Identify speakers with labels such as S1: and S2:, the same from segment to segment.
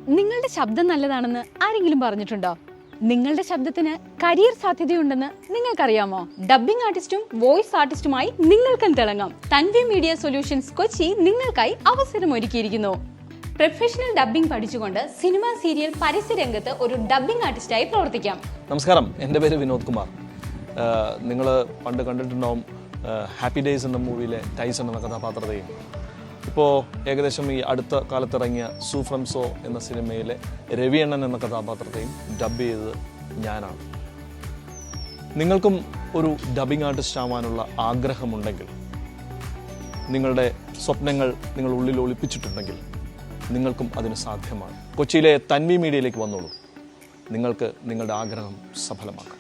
S1: നിങ്ങളുടെ ശബ്ദം നല്ലതാണെന്ന് ആരെങ്കിലും പറഞ്ഞിട്ടുണ്ടോ? നിങ്ങളുടെ ശബ്ദത്തിന് കരിയർ സാധ്യതയുണ്ടെന്ന് നിങ്ങൾക്കറിയാമോ? ഡബ്ബിംഗ് ആർട്ടിസ്റ്റും വോയിസ് ആർട്ടിസ്റ്റുമായി നിങ്ങൾക്കും തിളങ്ങാം. തൻവി മീഡിയ സൊല്യൂഷൻസ് കൊച്ചി നിങ്ങൾക്കായി അവസരമൊരുക്കിയിരിക്കുന്നു. പ്രൊഫഷണൽ ഡബ്ബിംഗ് പഠിച്ചുകൊണ്ട് സിനിമ, സീരിയൽ, പരസ്യരംഗത്ത് ഒരു ഡബ്ബിംഗ് ആർട്ടിസ്റ്റായി പ്രവർത്തിക്കാം.
S2: നമസ്കാരം, എൻ്റെ പേര് വിനോദ് കുമാർ. നിങ്ങൾ പണ്ട് കണ്ടിട്ടുണ്ടാവും ഹാപ്പി ഡേയ്സ് എന്ന മൂവിയിലെ ടൈസൺ എന്ന കഥാപാത്രത്തെയും. ഇപ്പോൾ ഏകദേശം ഈ അടുത്ത കാലത്തിറങ്ങിയ സൂഫ്രംസോ എന്ന സിനിമയിലെ രവിയണ്ണൻ എന്ന കഥാപാത്രത്തെയും ഡബ് ചെയ്തത് ഞാനാണ്. നിങ്ങൾക്കും ഒരു ഡബ്ബിംഗ് ആർട്ടിസ്റ്റ് ആവാനുള്ള ആഗ്രഹമുണ്ടെങ്കിൽ, നിങ്ങളുടെ സ്വപ്നങ്ങൾ നിങ്ങൾ ഉള്ളിൽ ഒളിപ്പിച്ചിട്ടുണ്ടെങ്കിൽ നിങ്ങൾക്കും അതിന് സാധ്യമാണ്. കൊച്ചിയിലെ തൻവി മീഡിയയിലേക്ക് വന്നോളൂ. നിങ്ങൾക്ക് നിങ്ങളുടെ ആഗ്രഹം സഫലമാക്കാം.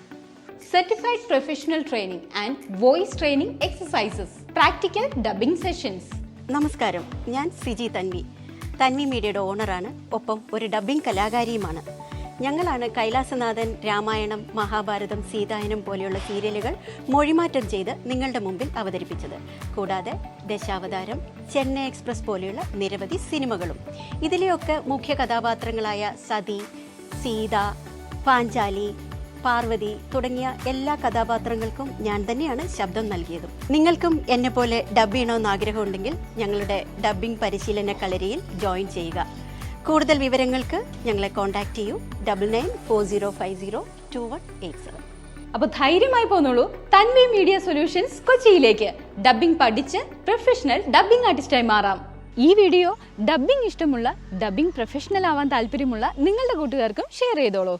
S1: Certified professional training and voice training exercises, practical dubbing sessions.
S3: നമസ്കാരം, ഞാൻ സിജി തൻവി. തൻവി മീഡിയയുടെ ഓണറാണ്, ഒപ്പം ഒരു ഡബ്ബിംഗ് കലാകാരിയുമാണ്. ഞങ്ങളാണ് കൈലാസനാഥൻ, രാമായണം, മഹാഭാരതം, സീതായനം പോലെയുള്ള സീരിയലുകൾ മൊഴിമാറ്റം ചെയ്ത് നിങ്ങളുടെ മുമ്പിൽ അവതരിപ്പിച്ചത്. കൂടാതെ ദശാവതാരം, ചെന്നൈ എക്സ്പ്രസ് പോലെയുള്ള നിരവധി സിനിമകളും. ഇതിലെയൊക്കെ മുഖ്യ കഥാപാത്രങ്ങളായ സതി, സീത, പാഞ്ചാലി, പാർവതി തുടങ്ങിയ എല്ലാ കഥാപാത്രങ്ങൾക്കും ഞാൻ തന്നെയാണ് ശബ്ദം നൽകിയതും. നിങ്ങൾക്കും എന്നെ പോലെ ഡബ് ചെയ്യണമെന്ന് ആഗ്രഹമുണ്ടെങ്കിൽ ഞങ്ങളുടെ ഡബ്ബിംഗ് പരിശീലന കളരിയിൽ ജോയിൻ ചെയ്യുക. കൂടുതൽ വിവരങ്ങൾക്ക് ഞങ്ങളെ കോൺടാക്ട് ചെയ്യൂ. 9940502187.
S1: അപ്പോൾ ധൈര്യമായി പോന്നോളൂ തൻവി മീഡിയ സൊല്യൂഷൻസ് കൊച്ചിയിലേക്ക്. ഡബ്ബിംഗ് പഠിച്ച് പ്രൊഫഷണൽ ഡബ്ബിംഗ് ആർട്ടിസ്റ്റായി മാറാം. ഈ വീഡിയോ ഡബ്ബിംഗ് ഇഷ്ടമുള്ള, ഡബ്ബിംഗ് പ്രൊഫഷണൽ ആവാൻ താല്പര്യമുള്ള നിങ്ങളുടെ കൂട്ടുകാർക്കും ഷെയർ ചെയ്തോളൂ.